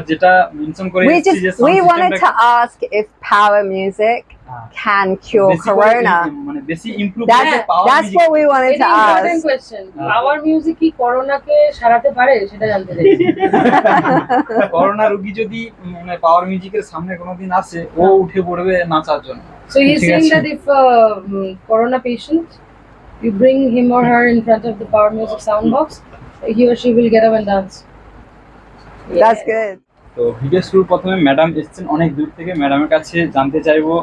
যেটা মেনশন করে We এসেছি যে we wanted to ask if power music can cure corona. মানে বেশি ইমপ্রুভ That's করে পাওয়ার that's what we wanted এটা to important ask. Question power music কি করোনাকে সারাতে পারে সেটা জানতে চাইছি করোনা রোগী যদি মানে পাওয়ার মিউজিকের সামনে কোনোদিন আসে ও উঠে পড়বে নাচার জন্য। So he's ঠিক saying আছে? that if corona patient, you bring him or her in front of the power music sound box, he or she will get up and dance. That's good. তো ভিডিও শুরুর প্রথমে madam এসেছেন অনেক দূর থেকে, ম্যাডামের কাছে জানতে চাইবো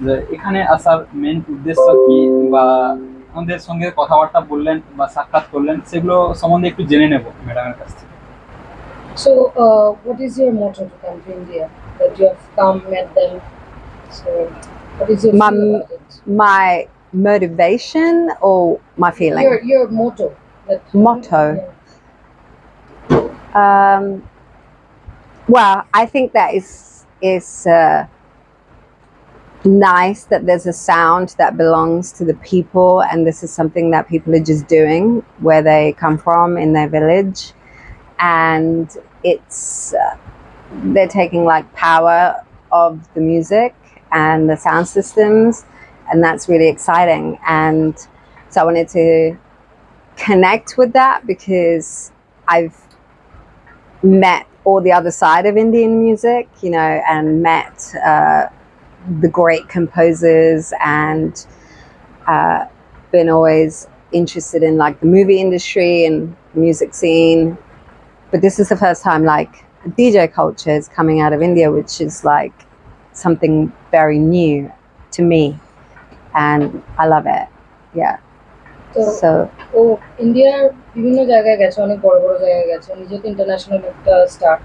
যে এখানে আসার মেন উদ্দেশ্য কি, বা আমাদের সঙ্গে কথাবার্তা বললেন বা সাক্ষাৎ করলেন সেগুলো সম্বন্ধে একটু জেনে নেব ম্যাডামের কাছ থেকে। So, what is your motto to come to India? That you have come, met them. So, what is your My- feel about it? My motivation or my feeling? Your motto. That, Motto? Yeah. Well, I think that is nice that there's a sound that belongs to the people, and this is something that people are just doing where they come from in their village, and it's they're taking like power of the music and the sound systems, and that's really exciting. And so I wanted to connect with that because I've met all the other side of Indian music, you know, and met the great composers, and been always interested in like the movie industry and music scene. But this is the first time like DJ culture is coming out of India, which is like something very new to me, and I love it. Yeah. So ও ইন্ডিয়ার বিভিন্ন জায়গায় গেছে, অনেক বড় বড় জায়গায় গেছে, নিজে তো ইন্টারন্যাশনাল একটা স্টার।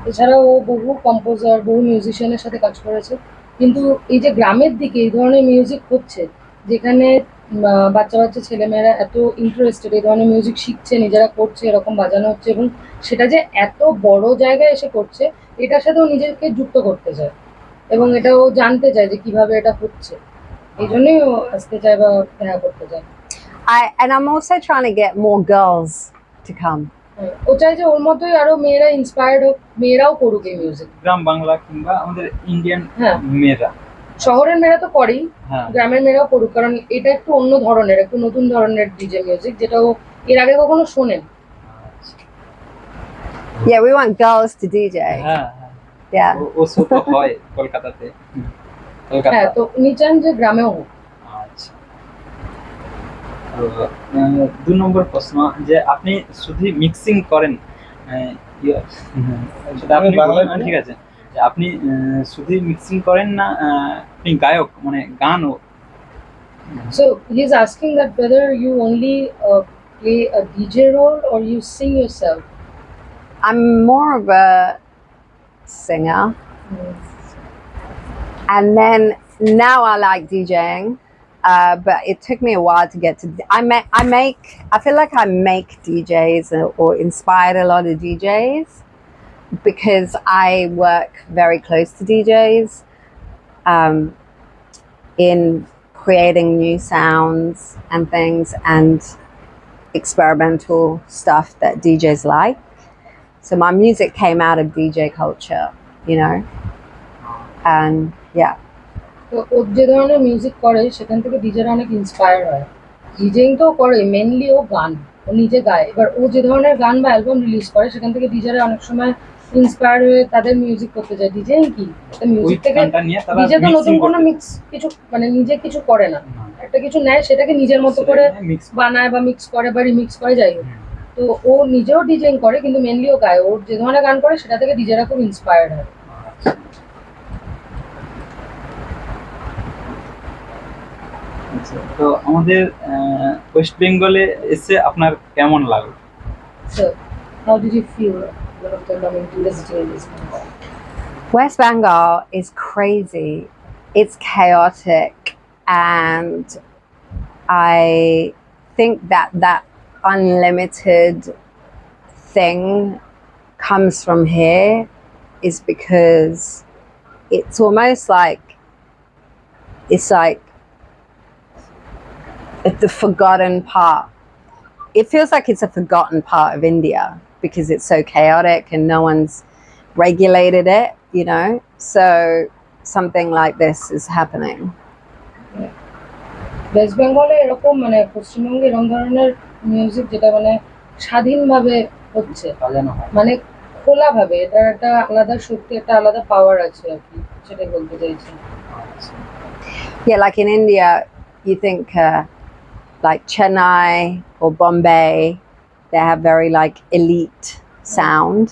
এছাড়াও ও বহু কম্পোজার, বহু মিউজিশিয়ানের সাথে কাজ করেছে। কিন্তু এই যে গ্রামের দিকে এই ধরনের মিউজিক হচ্ছে, যেখানে বাচ্চা বাচ্চা ছেলেমেয়েরা এত ইন্টারেস্টেড, এই ধরনের মিউজিক শিখছে, নিজেরা করছে, এরকম বাজানো হচ্ছে, এবং সেটা যে এত বড় জায়গায় এসে করছে, এটার সাথেও নিজেকে যুক্ত করতে চায় এবং এটাও জানতে চায় যে কিভাবে এটা হচ্ছে। এই জন্যই ও আসতে চায় বা দেখা করতে চায়। I'm also trying to get more girls to come. ও চাই যে ওর মতোই আরো মেয়েরা ইন্সপায়ার্ড হোক, মেয়েরাও করুক এই মিউজিক। গ্রাম বাংলা কিংবা আমাদের ইন্ডিয়ান হ্যাঁ। মেয়েরা, শহরের মেয়েরা তো করেই, হ্যাঁ, গ্রামের মেয়েরাও করুক, কারণ এটা একটু অন্য ধরনের, একটু নতুন ধরনের ডিজে মিউজিক, যেটা ও এর আগে কখনো শোনেন। Yeah, we want girls to DJ. হ্যাঁ, Yeah. ও শো তো হয় কলকাতাতে, কলকাতা। হ্যাঁ, তো উনি চান যে গ্রামেও হোক। আচ্ছা, তো 2 নম্বর প্রশ্ন, যে আপনি শুধু মিক্সিং করেন, সেটা আপনি বলুন, ঠিক আছে, যে আপনি শুধু মিক্সিং করেন না, আপনি গায়ক, মানে গানও? So he's asking that whether you only play a DJ role or you sing yourself. I'm more of a singer, and then now I like DJing, but it took me a while to get to. I feel like I make DJs or inspired a lot of DJs because I work very close to DJs in creating new sounds and things and experimental stuff that DJs like. So my music came out of DJ culture, you know, and yeah. তো ও যে ধরনের music করে সেখান থেকে ডিজেরা অনেক inspire হয়। ডিজেইং তো করে, মেনলি ও গান, ও নিজে গায়। এবার ও যে ধরনের গান বা অ্যালবাম রিলিজ করে সেখান থেকে ডিজেরা অনেক সময় ইন্সপায়ার হয়ে তাদের মিউজিক করতে যায়। ডিজেইং কি, একটা মিউজিক থেকে ডিজে তো নতুন কোনো মিক্স কিছু, মানে নিজে কিছু করে না, একটা কিছু নেয়, সেটাকে নিজের মতো করে বানায় বা মিক্স করে বা রিমিক্স করে, যাই হোক। তো ও নিজেও ডিজেইং করে, কিন্তু মেনলি ও গায়। ওর যে ধরনের গান করে সেটা থেকে ডিজেরা খুব ইন্সপায়ার্ড হয়। তো আমাদের ওয়েস্ট বেঙ্গলে এসে আপনার কেমন লাগলো? So, how did you feel after coming to visiting this country? West Bengal is crazy. It's chaotic, and I think that unlimited thing comes from here is because it's almost like it's the forgotten part. It feels like it's a forgotten part of India because it's so chaotic and no one's regulated it, you know. So something like this is happening. West বেঙ্গলে এরকম মানে পশ্চিমবঙ্গে এরকম ধরনের music যেটা মানে স্বাধীনভাবে হচ্ছে, সাজানো হয়। মানে খোলাভাবে, এটার একটা আলাদা শক্তি, একটা আলাদা পাওয়ার আছে আর কি, সেটাই বলতে চাইছি। Yeah, like in India, you think like Chennai or Bombay, they have very like elite sound,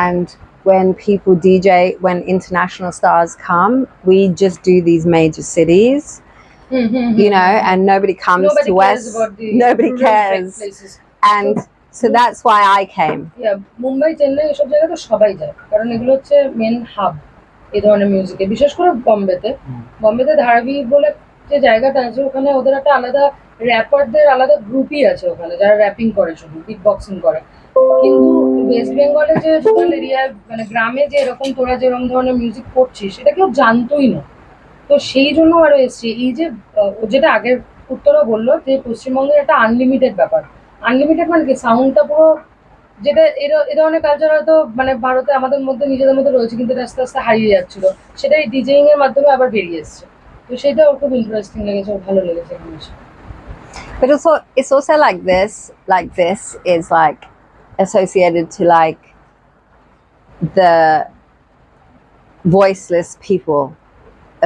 and when people DJ, when international stars come, we just do these major cities, you know, and nobody comes Nobody to cares West. about the Nobody rural cares, places. and so that's why I came. Yeah, Mumbai, Chennai এসব জায়গায় তো সবাই যায়, কারণ এগুলো হচ্ছে main hub এই ধরনের মিউজিকে। বিশেষ করে বম্বেতে ধারাবি বলে যে জায়গাটা আছে, ওখানে ওদের একটা আলাদা র্যাপারদের আলাদা গ্রুপই আছে ওখানে, যারা র্যাপিং করে, শুধু বিট বক্সিং করে। কিন্তু ওয়েস্ট বেঙ্গলে যে রুরাল এরিয়ায় মানে গ্রামে যে এরকম তোরা যেরকম ধরনের মিউজিক করছিস, সেটা কেউ জানতোই না। তো সেই জন্য আরো এসছি। এই যে ও যেটা আগের উত্তরও বললো যে পশ্চিমবঙ্গের একটা আনলিমিটেড ব্যাপার, আনলিমিটেড মানে কি সাউন্ডটা পুরো, যেটা এ ধরনের কালচার হয়তো মানে ভারতে আমাদের মধ্যে নিজেদের মধ্যে রয়েছে, কিন্তু এটা আস্তে আস্তে হারিয়ে যাচ্ছিল, সেটাই ডিজেইং এর মাধ্যমে আবার বেরিয়ে এসছে। তো সেটা ওর খুব ইন্টারেস্টিং লেগেছে, ওর ভালো লেগেছে এখানে এসে। But also, it's also like this is like associated to like the voiceless people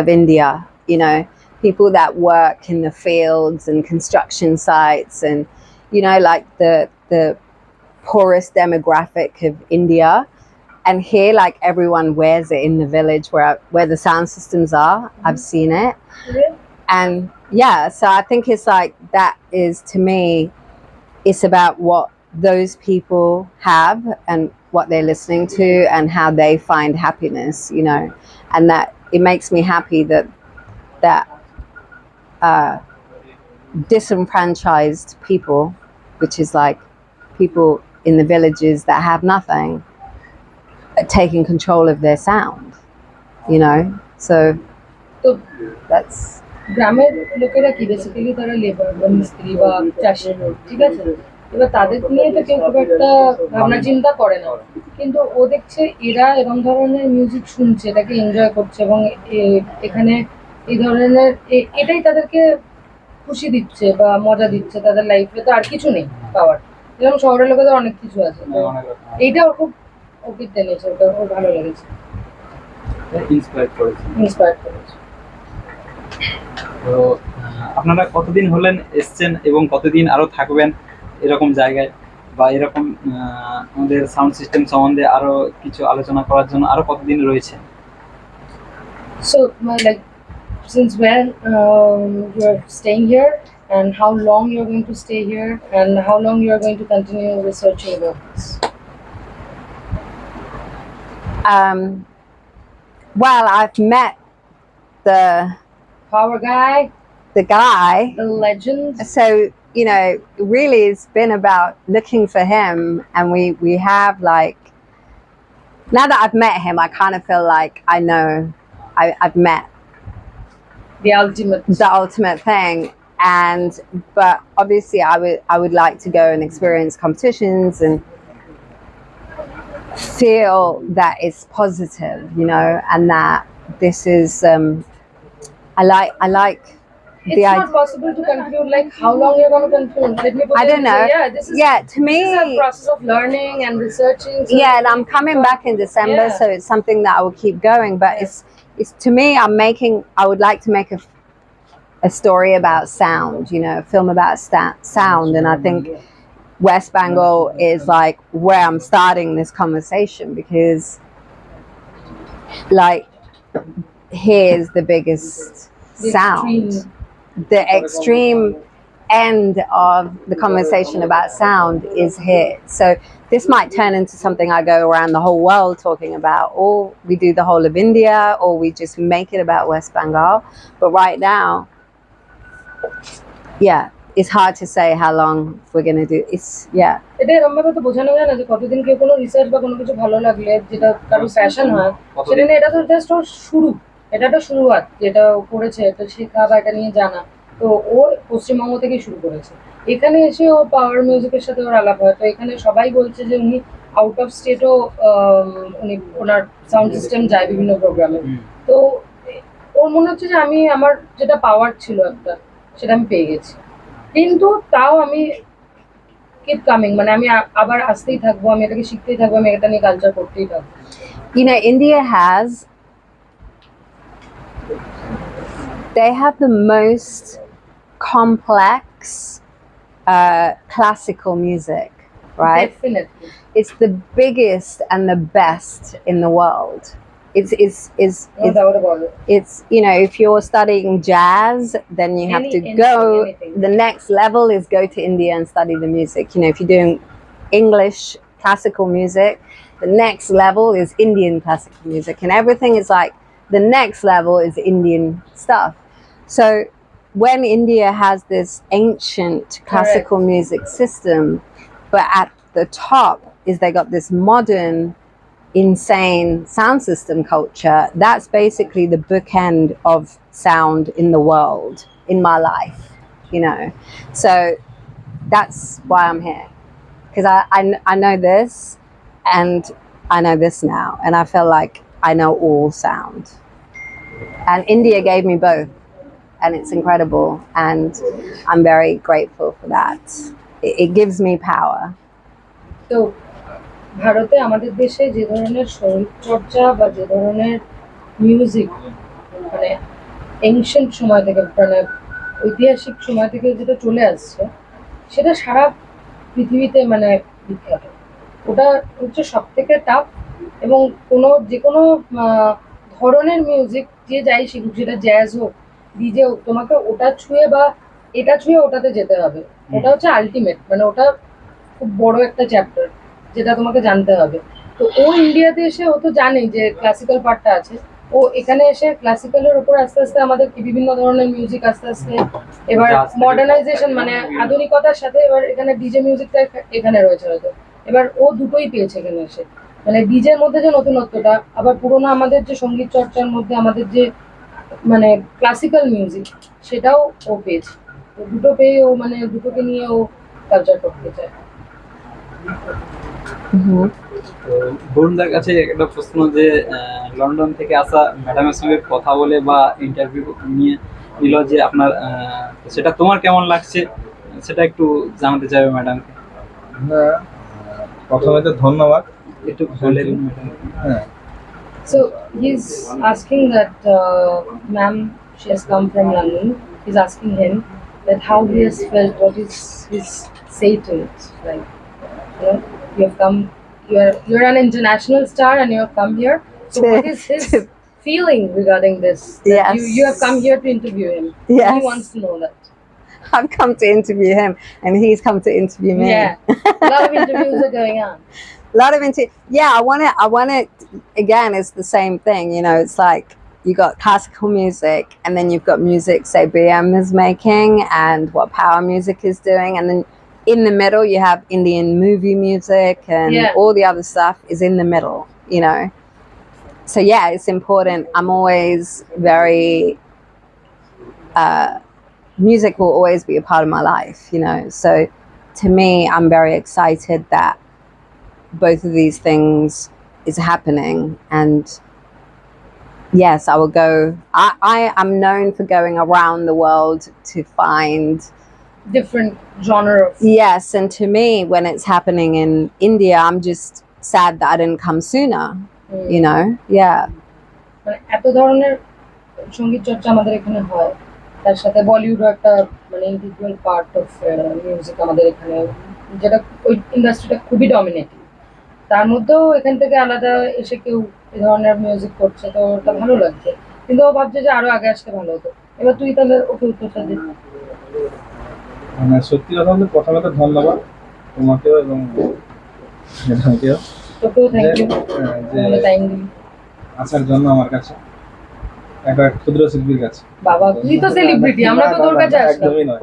of India, you know, people that work in the fields and construction sites, and you know, like the poorest demographic of India. And here, like everyone wears it in the village where the sound systems are. I've seen it, and yeah, so I think it's like that is, to me, it's about what those people have and what they're listening to and how they find happiness, you know, and that it makes me happy that disenfranchised people, which is like people in the villages that have nothing, are taking control of their sound, you know. So তো that's গ্রামের লোকেরা কি basically তারা labour বা মিস্ত্রি বা চাষি, ঠিক আছে, এবার তাদের নিয়ে তো কেউ খুব একটা ভাবনা চিন্তা করে না, কিন্তু ও দেখছে এরা এরকম ধরনের মিউজিক শুনছে, এটাকে এনজয় করছে, এবং এখানে এই ধরনের এটাই তাদেরকে খুশি দিচ্ছে বা মজা দিচ্ছে, তাদের লাইফে তো আর কিছু নেই পাওয়ার, যেমন শহরের লোকেদের অনেক কিছু আছে। তো অনেক রকম এইটা ওর খুব ওকে টেনেছে, ওটা ওর ভালো লেগেছে, ইন্সপায়ার করেছে। ইন্সপায়ার করেছে। তো আপনারা কতদিন হলেন এসছেন এবং কতদিন আরো থাকবেন এরকম জায়গায়, বা এরকম আমাদের সাউন্ড সিস্টেম সম্বন্ধে আরো কিছু আলোচনা করার জন্য আরো কতদিন রয়েছে? So, like, since when you're staying here, and how long you're going to stay here, and how long you're going to continue researching about this? Well, I've met the Power guy, guy. the legend. So, you know, really it's been about looking for him, and we have like, now that I've met him, I kind of feel like I know I've met The ultimate. the ultimate thing. And but obviously I would like to go and experience competitions and feel that it's positive, you know, and that this is I like It's not possible to conclude like how long you're going to conclude. Let me put I it don't this know. way. Yeah, this is To me, this is a process of learning and researching. So yeah, and I'm coming back in December, Yeah. so it's something that I will keep going. But it's to me, I would like to make a story about sound, you know, a film about sound, and I think West Bengal is like where I'm starting this conversation, because like here's the biggest the sound. extreme- The extreme end of the conversation about sound is here. So this might turn into something I go around the whole world talking about, or we do the whole of India, or we just make it about West Bengal. But right now, yeah, it's hard to say how long we're going to do. It's, yeah. এটা এরকম ভাবে তো বোঝানো যায় না যে কতদিন কেউ কোনো রিসার্চ বা কোনো কিছু ভালো লাগলে, যেটা কারো প্যাশন হয়, সেটা নিয়ে, এটা তো জাস্ট ওর শুরু, এটা একটা শুরুয়াত, যেটা ও করেছে, এটা শেখা বা এটা নিয়ে জানা। তো ও পশ্চিমবঙ্গ থেকেই শুরু করেছে, এখানে এসে ও পাওয়ার মিউজিকের সাথে ওর আলাপ হয়, তো এখানে সবাই বলছে যে উনি আউট অফ স্টেটও উনি ওনার সাউন্ড সিস্টেম যায় বিভিন্ন প্রোগ্রামে। হুম। তো ওর মনে হচ্ছে যে আমি আমার যেটা পাওয়ার ছিল একটা, সেটা আমি পেয়ে গেছি। কিন্তু তাও আমি কিপ কামিং, মানে আমি আবার আসতেই থাকবো, আমি এটাকে শিখতেই থাকবো, আমি এটা নিয়ে কালচার করতেই থাকবো। You know, India has, they have the most complex classical music, right? Definitely. It's the biggest and the best in the world. No doubt about it. It's, you know, if you're studying jazz, then you have to go, anything. the next level is go to India and study the music. You know, if you're doing English classical music, the next level is Indian classical music, and everything is like the next level is Indian stuff. So when India has this ancient classical music system, but at the top is they got this modern insane sound system culture, that's basically the bookend of sound in the world, in my life, you know. So that's why I'm here, because I know this and I know this now, and I feel like I know all sound, and India gave me both, and it's incredible, and I'm very grateful for that. It gives me power. তো ভারতে আমাদের দেশে যে ধরনের সঙ্গীত চর্চা বা যে ধরনের মিউজিক, মানে এনশিয়েন্ট সময় থেকে, মানে ঐতিহাসিক সময় থেকে যেটা চলে আসছে, সেটা সারা পৃথিবীতে মানে বিখ্যাত। ওটা হচ্ছে সব থেকে টাফ, এবং যে কোনো ধরনের মিউজিক যে যাই শিখুক, সেটা জ্যাজ হোক, ডিজে হোক, তোমাকে ওটা ছুঁয়ে বা এটা ছুঁয়ে ওটাতে যেতে হবে। ওটা হচ্ছে আলটিমেট, মানে ওটা খুব বড় একটা চ্যাপ্টার যেটা তোমাকে জানতে হবে। তো ও ইন্ডিয়াতে এসে ও তো জানে যে ক্লাসিক্যাল পার্টটা আছে, ও এখানে এসে ক্লাসিক্যালের উপর আস্তে আস্তে আমাদের বিভিন্ন ধরনের মিউজিক আস্তে আস্তে এবার মডার্নাইজেশন, মানে আধুনিকতার সাথে এবার এখানে ডিজে মিউজিকটা এখানে রয়েছে হয়তো। এবার ও দুটোই পেয়েছে এখানে এসে, মানে ডিজের মধ্যে যে নতুনত্বটা, আবার পুরোনো আমাদের যে সঙ্গীত চর্চার মধ্যে আমাদের যে মানে ক্লাসিক্যাল মিউজিক, সেটাও ও পেয়েছে। তো দুটো পেয়ে ও মানে দুটোকে নিয়ে ও কালচার করতে চায়। তো বরুণদার কাছে একটা প্রশ্ন, যে লন্ডন থেকে আসা ম্যাডামের সঙ্গে কথা বলে বা ইন্টারভিউ নিয়ে নিল, যে আপনার সেটা তোমার কেমন লাগছে সেটা একটু জানাতে চাইবে ম্যাডামকে। হ্যাঁ, প্রথমে তো ধন্যবাদ। একটু বলে দিন ম্যাডাম। হ্যাঁ, So he's asking that, ma'am, she has come from London. He's asking him that how he has felt, what is his say to it. Like, you know, you have come, you're an international star and you have come here. So what is his feeling regarding this? That Yes. you have come here to interview him. Yes. He wants to know that. I've come to interview him, and he's come to interview me. Yeah, a lot of interviews are going on. A lot of yeah, I want it again. It's the same thing, you know. It's like you got classical music, and then you've got music, say BM is making, and what Power Music is doing, and then in the middle you have Indian movie music, and Yeah. all the other stuff is in the middle, you know. So yeah, it's important. I'm always very music will always be a part of my life, you know. So to me, I'm very excited that both of these things is happening, and yes, I will go. I am known for going around the world to find, Different genre of yes, and to me, when it's happening in India, I'm just sad that I didn't come sooner, you know. Yeah. মানে এত ধরনের সঙ্গীত চর্চা আমাদের এখানে হয়, তার সাথে বলিউডও একটা মানে ইন্টিগ্রাল পার্ট অফ মিউজিক আমাদের এখানে, যেটা ওই ইন্ডাস্ট্রিটা খুবই ডমিনেটিং। তার মধ্যেও এখান থেকে আলাদা এসে কেউ এই ধরনের মিউজিক করছে, তো ওটা ভালো লাগছে। কিন্তু ও ভাবছে যে আরো আগে আসতে ভালো হতো। এবার তুই তাহলে ওকে উত্তরটা দে। মানে সত্যি কথা বলতে প্রথমে তো ধন্যবাদ তোমাকেও এবং ম্যাডামকেও তোকেও থ্যাংক ইউ, যে টাইম দিবি। আসার জন্য আমার কাছে, একটা ক্ষুদ্র শিল্পীর কাছে। বাবা, তুই তো সেলিব্রিটি, আমরা তো তোর কাছে আসলাম। একদমই নয়।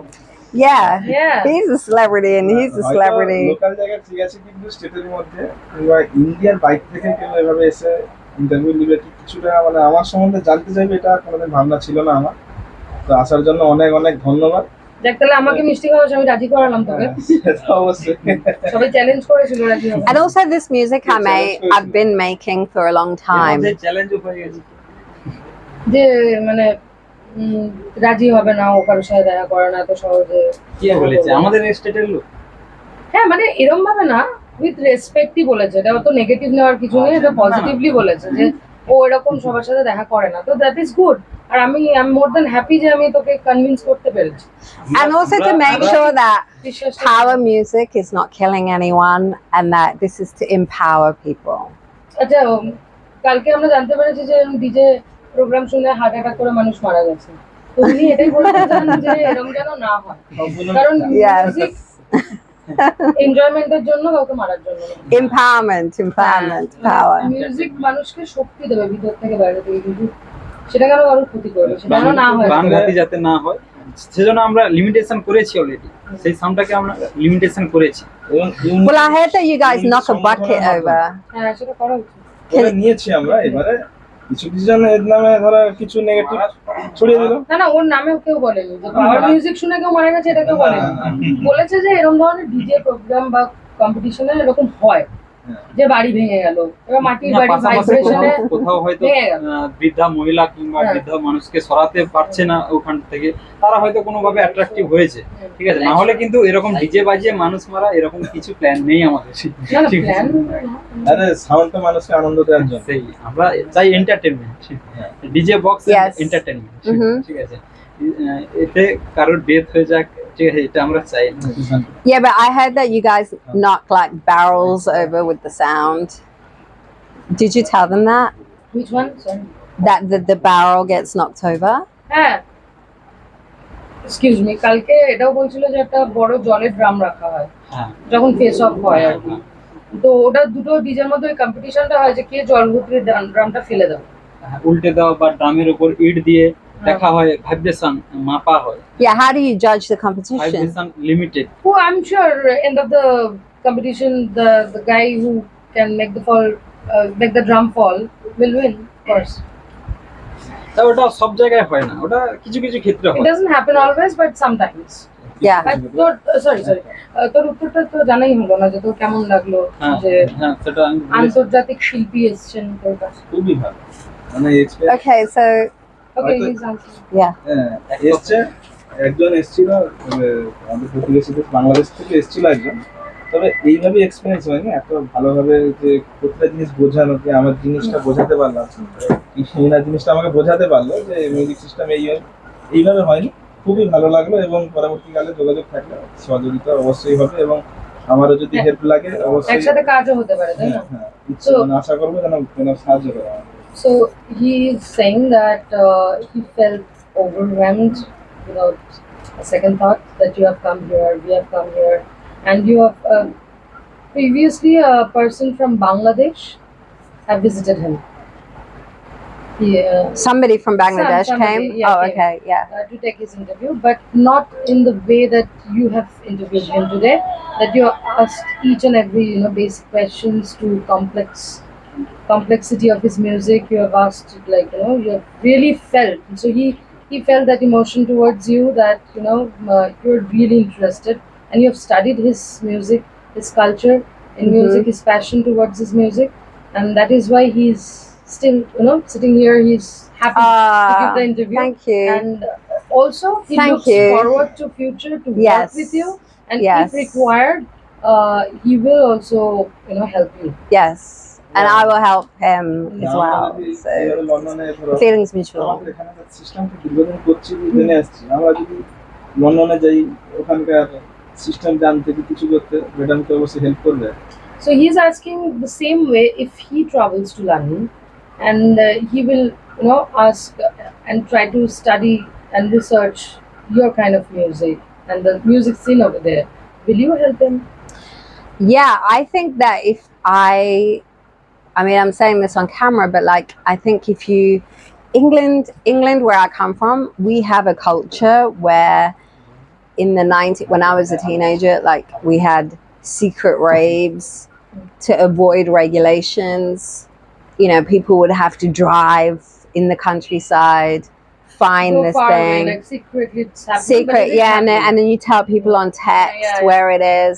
Yeah. Yeah. He's a celebrity, and he's a celebrity. Local জায়গায় ঠিক আছে, কিন্তু স্টেটের মধ্যে কিংবা ইন্ডিয়ার বাইরে থেকে কেউ এভাবে এসে ইন্টারভিউ দিবে, কিছুটা মানে আমার সম্বন্ধে জানতে চাইবে, এটা কোনোদিন ভাবনা ছিল না আমার। তো আসার জন্য অনেক অনেক ধন্যবাদ। দেখ তাহলে আমাকে মিষ্টি খাওয়াস, আমি রাজি করালাম তোকে। সেটা অবশ্যই। সবাই চ্যালেঞ্জ করেছিল রাজি হবে। And also, this music I've been making for a long time. চ্যালেঞ্জও হয়ে গেছে। যে মানে রাজি হবে না ও কারোর সাথে দেখা করে না এত সহজে। কে বলেছে? আমাদের স্টেটের লোক? হ্যাঁ মানে এরম ভাবে না, উইথ রেসপেক্টই বলেছে, এটা অত নেগেটিভ নেওয়ার কিছু নেই, এটা পজিটিভলি বলেছে যে ও এরকম সবার সাথে দেখা করে না, তো দ্যাট ইজ গুড। আর আমি মোর দ্যান হ্যাপি যে আমি তোকে কনভিন্স করতে পেরেছি। And also to make sure that বিশ্বাস power music is not killing anyone and that this is to empower people. আচ্ছা, কালকে আমরা জানতে পেরেছি যে ডিজে প্রোগ্রাম শুনে হার্ট অ্যাটাক করে মানুষ মারা গেছে, তো উনি এটাই বলতে চান যে এরকম যেন না হয়, কারণ Yes. মিউজিক এনজয়মেন্টের জন্য, কাউকে মারার জন্য না। Empowerment, power. মিউজিক মানুষকে শক্তি দেবে ভিতর থেকে বাইরে থেকে, কিন্তু সেটা কেন কারোর ক্ষতি করবে, সেটা যেন না হয়। প্রাণঘাতী যাতে না হয় সেজন্য আমরা লিমিটেশন করেছি অলরেডি, সেই সাউন্ডটাকে আমরা লিমিটেশন করেছি। এবং Well, I heard that you guys knock a bucket over. হ্যাঁ সেটা করা উচিত। করে নিয়েছি আমরা, এবারে কিছু কিছু জন এর নামে ধরো কিছু নেগেটিভ ছড়িয়ে দিল। না না, ওর নামেও কেউ বলেনি যে পাওয়ার মিউজিক শুনে কেউ মারা গেছে, এটা কেউ বলেনি। বলেছে যে এরকম ধরনের ডিজে প্রোগ্রাম বা কম্পিটিশনে এরকম হয় যে বাড়ি ভেঙে গেল, এবার মাটির না, বাড়ি পাশাপাশি ভাইব্রেশনে কোথাও হয়তো ভেঙে গেল। বৃদ্ধা মহিলা কিংবা হ্যাঁ। বৃদ্ধ মানুষকে সরাতে পারছে না ওখান থেকে, তারা হয়তো কোনোভাবে অ্যাট্রাকটিভ হয়েছে, ঠিক আছে। না হলে কিন্তু এরকম ডিজে বাজিয়ে মানুষ মারা এরকম কিছু প্ল্যান নেই আমাদের, না না, ঠিক আছে? প্ল্যান আরে সাউন্ড তো মানুষকে আনন্দ দেওয়ার জন্য। সেই আমরা চাই entertainment, DJ box Yes. Entertainment, Mhm. ঠিক আছে। এতে কারোর ডেথ হয়ে যাক, ঠিক আছে, এটা আমরা চাই না। Yeah, but I heard that you guys knock like barrels over with the sound. Did you tell them that? Which one? That the barrel gets knocked over? হ্যাঁ, এক্সকিউজ মি, কালকে এটাও বলছিল যে একটা বড় জলের ড্রাম রাখা হয় হ্যাঁ, যখন ফেস অফ হয় আর কি, তো ওটা দুটো ডিজের মধ্যে ওই কম্পিটিশনটা হয় যে কে জল ভর্তি ড্রামটা ফেলে দেবে। হ্যাঁ, উল্টে দেওয়া বা ড্রামের উপর ইট দিয়ে দেখা হয়, ভাইব্রেশন মাপা হয়, Yeah, how do you judge the competition? Vibration limited. Who I'm sure end of the competition, the guy who can make the drum fall will win, of course. তা ওটা সব জায়গায় হয় না, ওটা কিছু কিছু ক্ষেত্রে It হয়। doesn't happen always, but sometimes. Yeah. তোর সরি তোর উত্তরটা তো জানাই হলো না যে তোর কেমন লাগলো হ্যাঁ, যে হ্যাঁ, সেটা আমি বলেছি। আন্তর্জাতিক শিল্পী এসেছেন তোর কাছে। খুবই ভালো, মানে এক্সপেরিয়েন্স। Okay, so ওকে, হয়তো- প্লিজ আনসার। yeah. এসছে একজন এসেছিল আমাদের প্রতিবেশী দেশ বাংলাদেশ থেকে এসেছিল একজন, তবে এইভাবে এক্সপিরিয়েন্স হয়নি এত ভালোভাবে যে প্রত্যেকটা জিনিস বোঝানো, যে আমার জিনিসটা বোঝাতে পারলাম, সেই না জিনিসটা আমাকে বোঝাতে পারলো যে মিউজিক সিস্টেম এইভাবে হয়নি। খুবই ভালো লাগলো এবং পরবর্তীকালে যোগাযোগ থাকলে সহযোগিতা অবশ্যই হবে এবং আমারও যদি হেল্প লাগে অবশ্যই একসাথে কাজও হতে পারে, তাই না? হ্যাঁ, ইচ্ছে মানে আশা করবো যেন সাহায্য করে আমাকে। So he is saying that he felt overwhelmed without a second thought that you have come here, we have come here, and you have previously a person from Bangladesh have visited him. Yeah. Somebody from Bangladesh Somebody, came? yeah, Oh, came. okay, yeah. To take his interview, but not in the way that you have interviewed him today. That you asked each and every basic questions to complexity of his music. You have asked you have really felt. So he felt that emotion towards you, that you're really interested, and you have studied his music, his culture in music, his passion towards his music, and that is why he's still sitting here. He's happy to give the interview. Thank you. And also he Thank looks you. forward to future to Yes. work with you, and Yes. if required he will also help you. Yes. And I will help him as well. So এইভাবে লন্ডনে ধরো feelings mutual. আমাদের এখানে সিস্টেমটা দীর্ঘদিন করছি, জেনে আসছি। আমরা যদি লন্ডনে যাই ওখানকার সিস্টেম জানতে কিছু করতে, ম্যাডামকে অবশ্যই হেল্প করবে। So he's asking the same way if he travels to London and he will ask and try to study and research your kind of music and the music scene over there, will you help him? Yeah, I think that if I mean, I'm saying this on camera, but like, I think if you, England, where I come from, we have a culture where in the 90s, when I was a teenager, like we had secret raves to avoid regulations. People would have to drive in the countryside find so this far away, thing. like secretly it's happening. but Secret, it is yeah, happening. and then you tell people on text Yeah, yeah. where it is.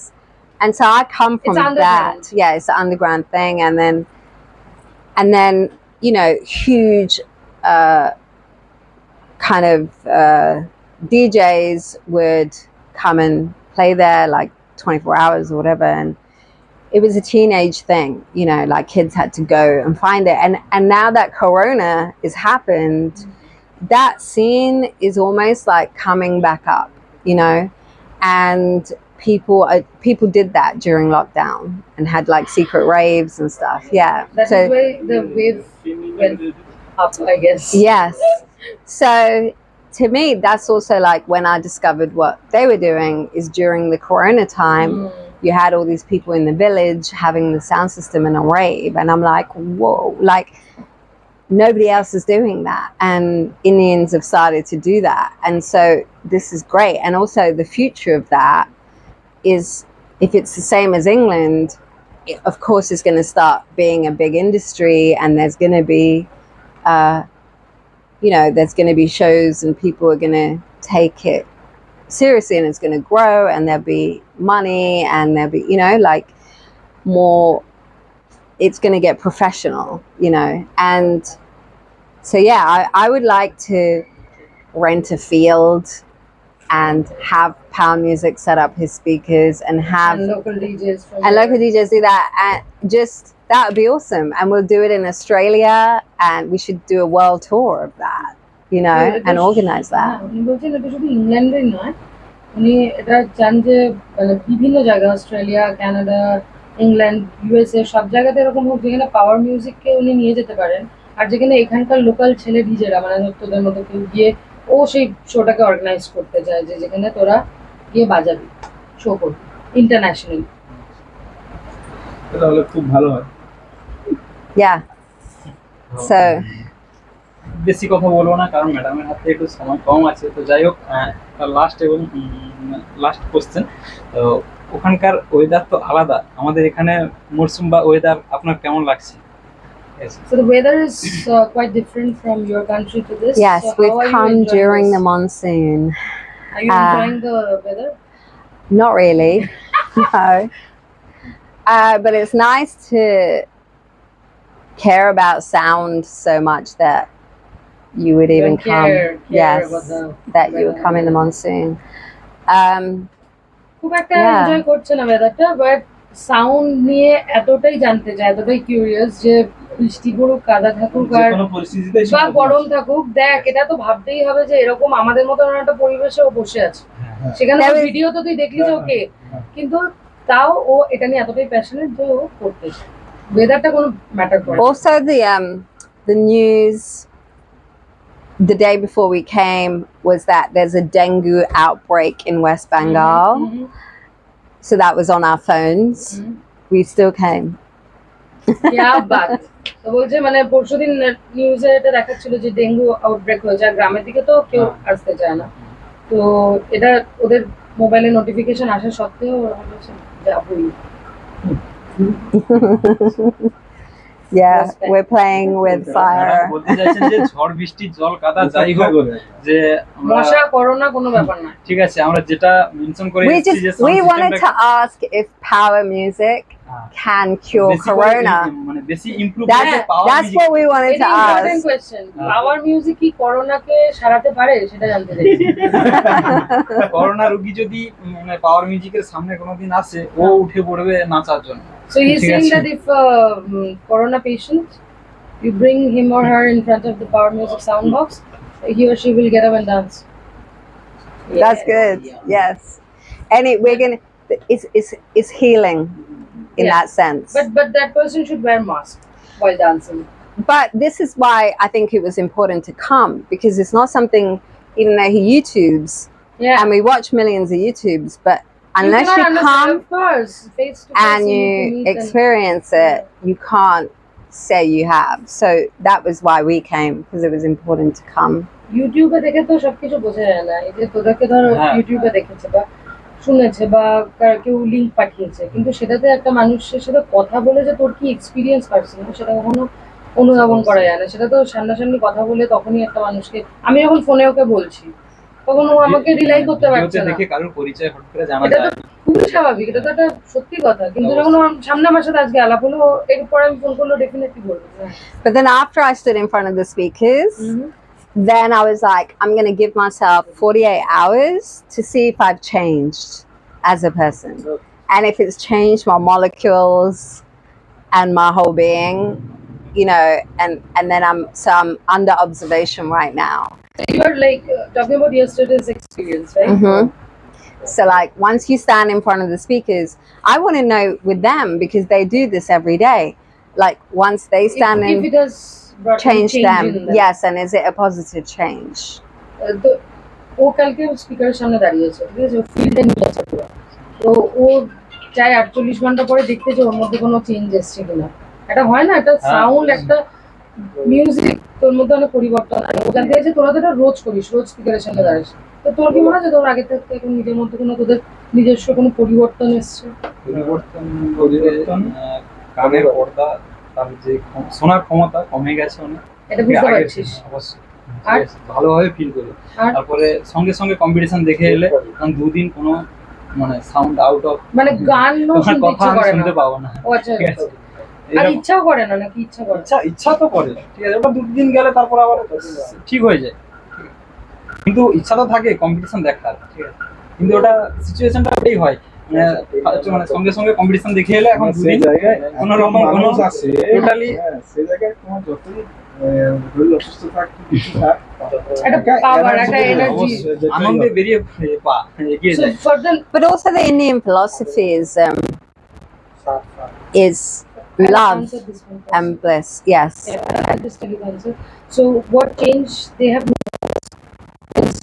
And so I come from It's underground. that. Yeah, it's the underground thing. And then, you know, huge kind of DJs would come and play there like 24 hours or whatever. And it was a teenage thing, you know, like kids had to go and find it. And now that Corona has happened, that scene is almost like coming back up, you know, and people did that during lockdown and had like secret raves and stuff. Yeah. That So is why the wave went up, I guess. yes. So to me, that's also like when I discovered what they were doing is during the Corona time. You had all these people in the village having the sound system in a rave, and I'm like, whoa, like nobody else is doing that, and Indians have started to do that, and so this is great. And also the future of that is, if it's the same as England, it, of course, is going to start being a big industry, and there's going to be you know, there's going to be shows and people are going to take it seriously, and it's going to grow, and there'll be money, and there'll be, you know, like more, it's going to get professional, you know. And so yeah, I would like to rent a field and have Power Music set up his speakers and have And local DJs from and there. local DJs do that, and just that would be awesome. And we'll do it in Australia, and we should do a world tour of that, you know, and organize that. হ্যাঁ, উনি বলছেন এটা শুধু ইংল্যান্ডেই নয়, উনি এটা চান যে মানে বিভিন্ন জায়গা, অস্ট্রেলিয়া, কানাডা, ইংল্যান্ড, ইউএসএ, সব জায়গাতে এরকম হোক যেখানে পাওয়ার মিউজিককে উনি নিয়ে যেতে পারেন, আর যেখানে এখানকার লোকাল ছেলে ডিজেরা মানে তোদের মতো কেউ গিয়ে ও সেই শোটাকে অর্গানাইজ করতে চায়, যে যেখানে তোরা গিয়ে বাজাবি, শো করবি ইন্টারন্যাশনাল। তাহলে খুব ভালো হয়। Yeah. So বেশি কথা বলবো না, কারণ ম্যাডামের হাতে একটু সময় কম আছে। তো যাই হোক, লাস্ট এবং লাস্ট কোশ্চেন, তো ওখানকার ওয়েদার তো আলাদা, আমাদের এখানে মরশুম বা ওয়েদার আপনার কেমন লাগছে? So the weather is quite different from your country to this. yes, So how we've are you come enjoying during this? the monsoon. Are you enjoying the weather? Not really, no. But it's nice to care about sound so much that you would even Don't come. care Yes, about the that you would weather. come in the monsoon. খুব একটা Yeah. Enjoy করছে না ওয়েদারটা, but sound নিয়ে এতটাই জানতে চায়, এতটাই কিউরিয়াস যে বৃষ্টি পড়ুক, কাদা থাকুক, যে আর কোনো পরিস্থিতিতে বা গরম থাকুক, দেখ এটা তো ভাবতেই হবে যে এরকম আমাদের মতন একটা পরিবেশে ও বসে আছে, সেখানে There is- ভিডিও তো তুই দেখলি যে ওকে, কিন্তু তাও ও এটা নিয়ে এতটাই প্যাশনেট যে ও করতে চায়। ওয়েদারটা কোনো ম্যাটার করে না। Also, the news the day before we came was that there's a dengue outbreak in West Bengal. Mhm. So that was on our phones. We still came. ইয়া বাত। তো বলছে মানে পরশুদিন নিউজে এটা দেখাচ্ছিল যে ডেঙ্গু আউটব্রেক হয়েছে, আর গ্রামের দিকে তো কেউ আসতে চায় না, তো এটা ওদের মোবাইলে নোটিফিকেশন আসা সত্ত্বেও ওরা বলছে যাবই। Yeah, Respect. we're playing with madam fire. বলতে চাইছেন যে ঝড় বৃষ্টি জল কাদা যাই হোক, যে আমরা মশা করোনা কোনো ব্যাপার না। ঠিক আছে, আমরা যেটা মেনশন করে We এসেছি যে we wanted to ask if Power Music can cure Corona. মানে বেশি improve That's what we wanted এটা to important ask. Question, power music কি করোনাকে সারাতে পারে সেটা জানতে চাইছি। করোনা রোগী যদি মানে পাওয়ার মিউজিকের সামনে কোনোদিন আসে, ও উঠে পড়বে নাচার জন্য। So he's ঠিক saying আছে। that if corona patient, you bring him or her in front of the Power Music sound box, he or she will get up and dance. That's good. Yes. And we're gonna. It's healing in Yeah. that sense. But that person should wear mask while dancing. But this is why I think it was important to come, because it's not something. Even though he YouTubes Yeah. and we watch millions of YouTubes, but unless cannot you understand, come of course, face to face, and need you to meet experience it, you can't say you have. So that was why we came, because it was important to come. ইউটিউবে দেখে তো সবকিছু বোঝা যায় না। এই যে তোদেরকে ধরো হ্যাঁ। ইউটিউবে দেখেছে বা শুনেছে বা কেউ লিঙ্ক পাঠিয়েছে, কিন্তু সেটাতে একটা মানুষের সাথে কথা বলে যে তোর কি এক্সপিরিয়েন্স পার্সোনাল সেটা কখনো অনুধাবন করা যায় না। সেটা তো সামনাসামনি কথা বলে তখনই একটা মানুষকে, আমি যখন ফোনে ওকে বলছি তখন ও আমাকে রিলাই করতে পারছে ভিডিওতে না। দেখে কারোর পরিচয় হট করে জানা এটা তো যায় না। খুবই স্বাভাবিক, এটা তো একটা সত্যি কথা। কিন্তু যখন ওর সামনে আমার সাথে আজকে আলাপ হলো, এরপর আমি ফোন করলো ডেফিনেটলি বলবো হ্যাঁ। But then after I stood in front of the speakers, then I was like, I'm going to give myself 48 hours to see if I've changed as a person. And if it's changed my molecules and my whole being, you know, and then I'm under observation right now. So you are like talking about yesterday's experience, right? Mhm. So, like, once you stand in front of the speakers, I want to know with them because they do this every day. Like, once they stand If in, it has brought any change change them. in them. Yes, and is it a positive change? তো ও কালকে স্পিকারের সামনে দাঁড়িয়েছে, ঠিক আছে, ও ফিল্ডে নিয়ে আছে পুরো। তো ও চাই 48 ঘন্টা পরে দেখতে যে ওর মধ্যে কোনো চেঞ্জ এসছে কিনা। একটা হয় না, একটা সাউন্ড, একটা মিউজিক, তোর মধ্যে অনেক পরিবর্তন আনে। ও জানতে চাইছে তোরা তো এটা রোজ করিস, রোজ স্পিকারের সামনে দাঁড়িয়েছিস, তো তোর কি মনে হচ্ছে তোর আগে থেকে এখন নিজের মধ্যে কোনো তোদের নিজস্ব কোনো পরিবর্তন এসছে? পরিবর্তন কানের পর্দা, তার যে শোনার ক্ষমতা কমে গেছে অনেক। এটা বুঝতে আগের পারছিস? থেকে অবশ্যই। আর? ঠিক আছে, ভালোভাবে ফিল করি। আর তারপরে সঙ্গে সঙ্গে কম্পিটিশন দেখে এলে কারণ দুদিন কোনো মানে সাউন্ড আউট অফ মানে গানও তোমার শুনতে কথা ইচ্ছে আমি করে না? শুনতে পাবো না। ও আচ্ছা। ঠিক আছে, আর এরকম- ইচ্ছাও করে না নাকি? ইচ্ছা করে? ইচ্ছা তো করে, ঠিক আছে, ওটা দুদিন গেলে তারপর আবার ঠিক হয়ে যায়। কিন্তু ইচ্ছা তো থাকে কম্পিটিশন দেখার, ঠিক আছে, কিন্তু ওটা সিচুয়েশনটা ওটাই হয় মানে সঙ্গে সঙ্গে কম্পিটিশন দেখে এলে এখন সেই দুদিন জায়গায় কোনো রকম কোনো মানুষ আছে টোটালি হ্যাঁ, সেই জায়গায় তোমার যতই শরীর অসুস্থ থাক কিছু থাক, একটা power, একটা energy। অবশ্যই যেটাই আনন্দে হবে। বেরিয়ে পা এগিয়ে So যায়। for the But also, the Indian philosophy is I'll love answer this one first. and bliss. Yes. Yeah, I'll just tell you the answer. So what change they have noticed is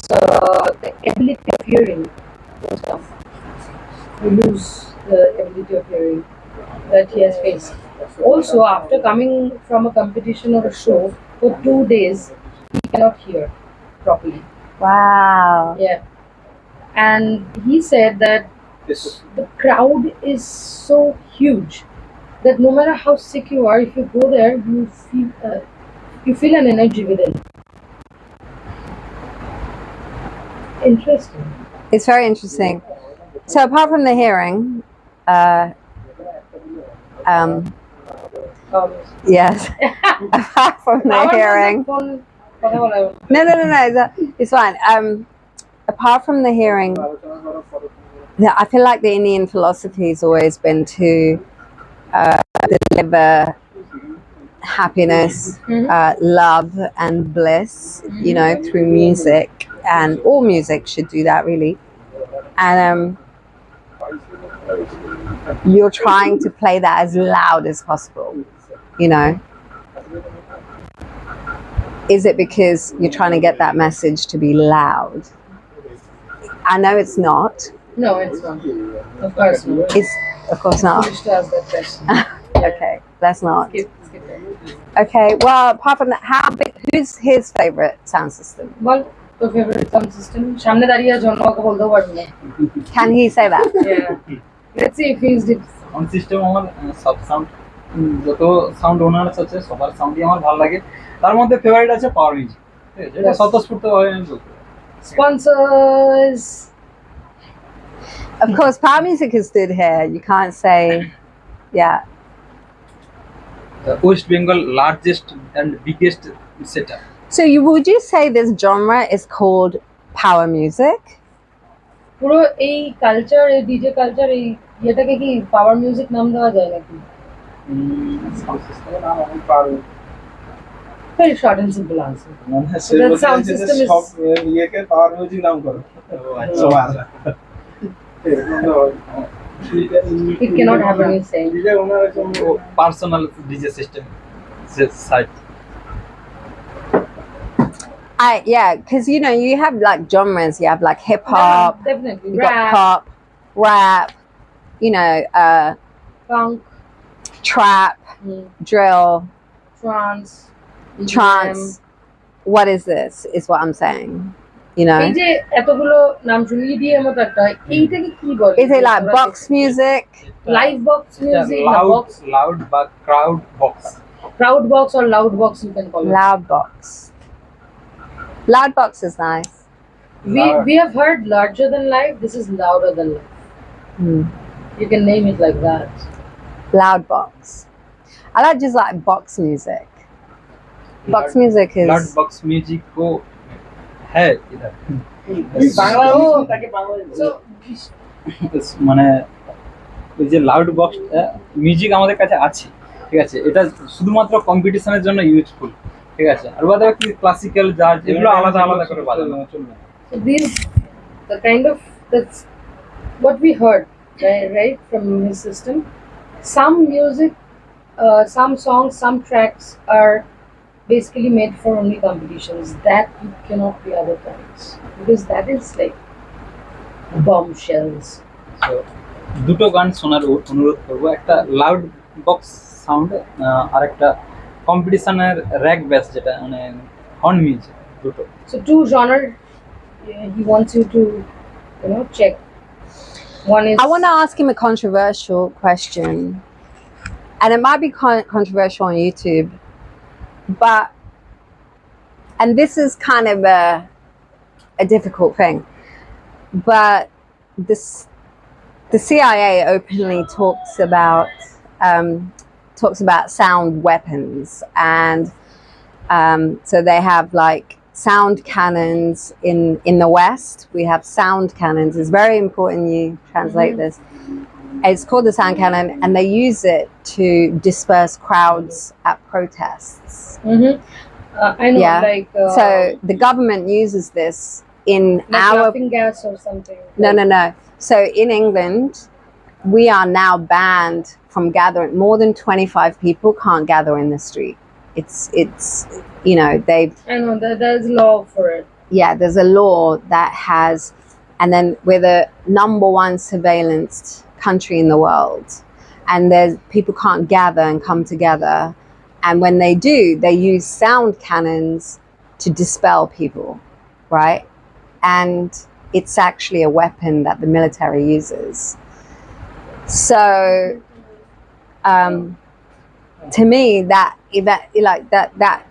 the ability of hearing was tough. We lose the ability of hearing that he has faced. Also, after coming from a competition or a show for 2 days, he cannot hear properly. Wow. Yeah. And he said that the crowd is so huge that no matter how sick you are, if you go there, you feel an energy within. Interesting. It's very interesting. So, apart from the hearing, yes, apart from the hearing, no, it's fine. Apart from the hearing, I feel like the Indian philosophy has always been to deliver happiness, love, and bliss, you know, through music, and all music should do that, really. And you're trying to play that as loud as possible, you know. Is it because you're trying to get that message to be loud? I know it's not. No, it's not. Of course not. It's, of course not. Foolish to ask that question. Okay, let's not. Skip it. Okay, well, apart from that, who's his favorite sound system? বল তোর favourite sound system. সামনে দাঁড়িয়ে জন্য ওকে বলতেও পারবি না। Can he say that? Yeah. Let's see if he's sound system আমার সব sound, যত সাউন্ড ওনার্স আছে সবার সাউন্ডই আমার ভালো লাগে। তার মধ্যে ফেভারিট আছে পাওয়ার মিউজিক, ঠিক আছে, এটা স্বতঃস্ফূর্তভাবে আমি বলতে পারি। sponsors. Of course, Power Music is stood here. You can't say, yeah. West Bengal largest and biggest setup. So, would you say this genre is called power music? পুরো এই কালচার, এই ডিজে কালচার, এই ইয়েটাকে কি পাওয়ার মিউজিক নাম দেওয়া যায় নাকি? Sound সিস্টেমের নাম আমি পারবো। Very short and simple answer. মানে সে That বলতে sound চাইছে যে system is- সব ইয়েকে পাওয়ার মিউজিক নাম করো। সব আলাদা। এরকম তো হয়। It cannot happen in saying. DJ ওনার একদম personal DJ system site. Yeah, because you know you have like genres. You have like hip hop, Definitely. you got Rap, pop, rap, you know, funk, trap, drill, trance, EDM. trance. What is this? Is what I'm saying. You এই know, যে এতগুলো নাম শুনি, EDM ও তো একটা, এইটাকে কি বলে? is it like box music? Live box music না লাউড বক্স? লাউড বা crowd box. Crowd box or loud box you can call it. Loud box. Loud box is nice. We have heard larger than life. This is louder than life. Hmm. You can name it like that. Loud box. I like just like box music. Box music blood is box music को है इधर Bangla Oh. তাকে Bangla So মানে ওই যে loud box music আমাদের কাছে আছে, ঠিক আছে, এটা শুধুমাত্র কম্পিটিশনের জন্য ইউজফুল, ঠিক আছে, আর বাদে বাকি ক্লাসিক্যাল জাজ এগুলো আলাদা আলাদা করে বাজানো। চলবে। So these, the kind of, that's what we heard, right from his system. Some music, some songs, some tracks are basically made for only competitions. That you cannot be other times because that is like bombshells. So, দুটো গান শোনার অনুরোধ করবো, একটা loud box sound আর একটা কম্পিটিশনের rack ব্যাস যেটা মানে হর্ন মিউজিক, দুটো। So two genre, he wants you to, check. One is I want to ask him a controversial question, and it might be controversial on YouTube, but and this is kind of a difficult thing, but the CIA openly talks about sound weapons, and so they have like sound cannons in the West. We have sound cannons. It's very important you translate this. It's called the sound cannon, and they use it to disperse crowds at protests. Mm-hmm. I know, Yeah. like So the government uses this in like our laughing gas or something. no. So in England, we are now banned from gathering. More than 25 people can't gather in the street. It's they've I know that there's law for it. there's a law that has, and then we're the number one surveillanced country in the world, and there's people can't gather and come together, and when they do, they use sound cannons to dispel people, right? And it's actually a weapon that the military uses. So to me that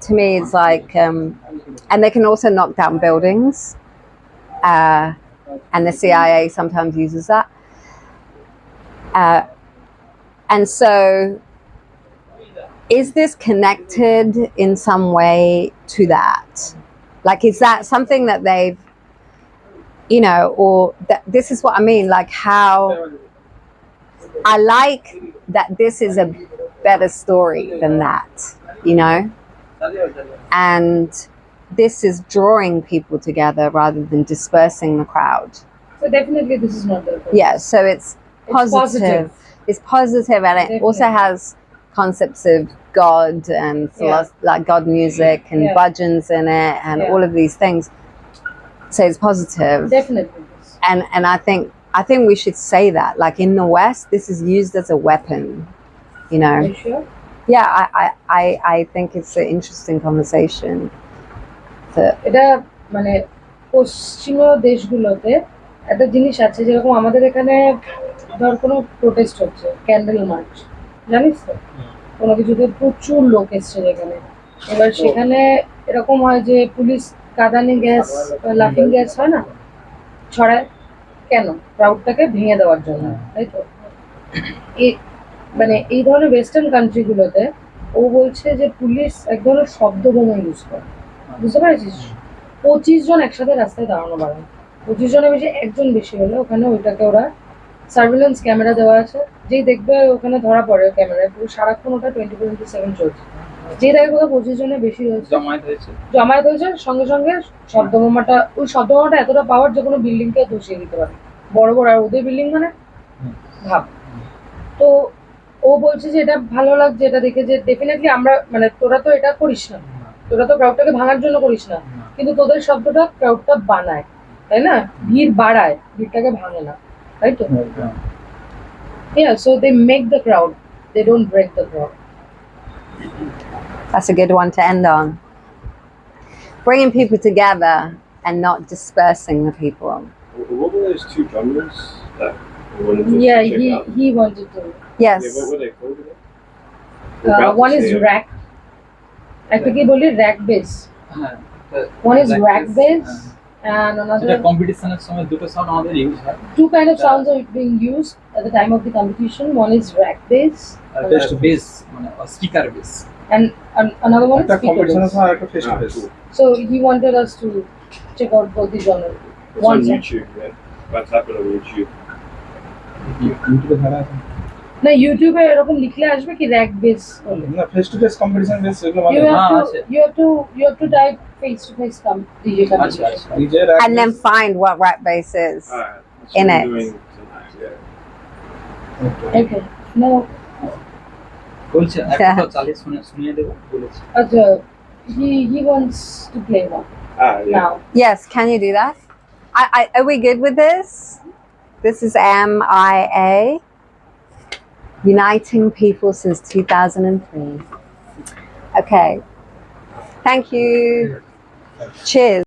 to me is like and they can also knock down buildings, and the CIA sometimes uses that, and so is this connected in some way to that? Like, is that something that they've, or that this is what I mean, like how I like that this is a better story than that, and this is drawing people together rather than dispersing the crowd. So definitely this is not the Yeah, so it's positive. It's positive, and it also Definitely. has concepts of God and like God music and Yeah. bhajans in it and Yeah. all of these things. So it's positive. Definitely this. And I think we should say that, like in the West, this is used as a weapon, Are you sure? Yeah, I think it's an interesting conversation. এটা মানে পশ্চিমীয় দেশগুলোতে একটা জিনিস আছে, যেরকম আমাদের এখানে ধর কোনো প্রোটেস্ট হচ্ছে, ক্যান্ডেল মার্চ, জানিস তো, কোনো কিছুতে প্রচুর লোক এসছে যেখানে, এবার সেখানে এরকম হয় যে পুলিশ কাঁদানি গ্যাস, লাফিং গ্যাস হয় না, ছড়ায় কেন? ক্রাউডটাকে ভেঙে দেওয়ার জন্য, তাই তো? মানে এই ধরনের ওয়েস্টার্ন কান্ট্রিগুলোতে ও বলছে যে পুলিশ এক ধরনের শব্দ বোমা ইউজ করে, বুঝতে পেরেছিস? 25 জন একসাথে রাস্তায় দাঁড়ানো বাড়ানো, 25 জনের বেশি, একজন বেশি হলে ওখানে ওইটাকে ওরা সার্ভিলেন্স ক্যামেরা দেওয়া আছে, যেই দেখবে ওখানে ধরা পড়ে ক্যামেরায়, পুরো সারাক্ষণ ওটা 24/7 চলছে, যেই দেখবে কোথাও 25 জনের বেশি হয়েছে, জমায়েত হয়েছে, সঙ্গে সঙ্গে শব্দবোমাটা, ওই শব্দবোমাটা এতটা পাওয়ার যে কোনো বিল্ডিংকে ধসিয়ে দিতে পারে, বড় বড়, আর ওদের বিল্ডিং মানে ভাব। তো ও বলছে যে এটা ভালো লাগছে, এটা দেখে যে ডেফিনেটলি আমরা, মানে তোরা তো এটা করিস না, তোরা তো ক্রাউডটাকে ভাঙার জন্য করিস না, কিন্তু তোদের শব্দটা ক্রাউডটা বানায়, তাই না? ভিড় বাড়ায়, ভিড়টাকে ভাঙে না, তাই তো? Yeah, so they make the crowd, they don't break the crowd. That's a good one to end on. Bringing people together and not dispersing the people. What were those two drummers that we wanted to check out? He wanted to. Yes. Yeah, what were they called again? We're about to One is see it. Rack, একটা কি বলি rack base, হ্যাঁ one is rack bass and সেটা another কম্পিটিশনের সময় দুটো sound আমাদের use হয় two kind of sounds are being used at the time of the competition. One is rack bass আর বেস মানে speaker bass. and another one is একটা speaker কম্পিটিশনের bass. সময় আর একটা face to face. So he wanted us to check out both the genres. It's One on sec. YouTube, man. That's happened on YouTube. ইউটিউবে ধারা আছে না ইউটিউবে এরকম লিখলে আসবে কি র্যাক বেস বলে। না, face to face competition base এগুলো মানে You have Ah, to you have to type face to face DJ আচ্ছা competition. আচ্ছা DJ And then find what rap bass is. Alright. That's In what it. I'm doing tonight, yeah. Okay. No, বলছে একটা চালিয়ে শুনিয়ে দেবো বলেছে। আচ্ছা he wants to play one Yeah. now. Yes, can you do that? Are we good with this? This is MIA, uniting people since 2003. Okay. Thank you. Cheers.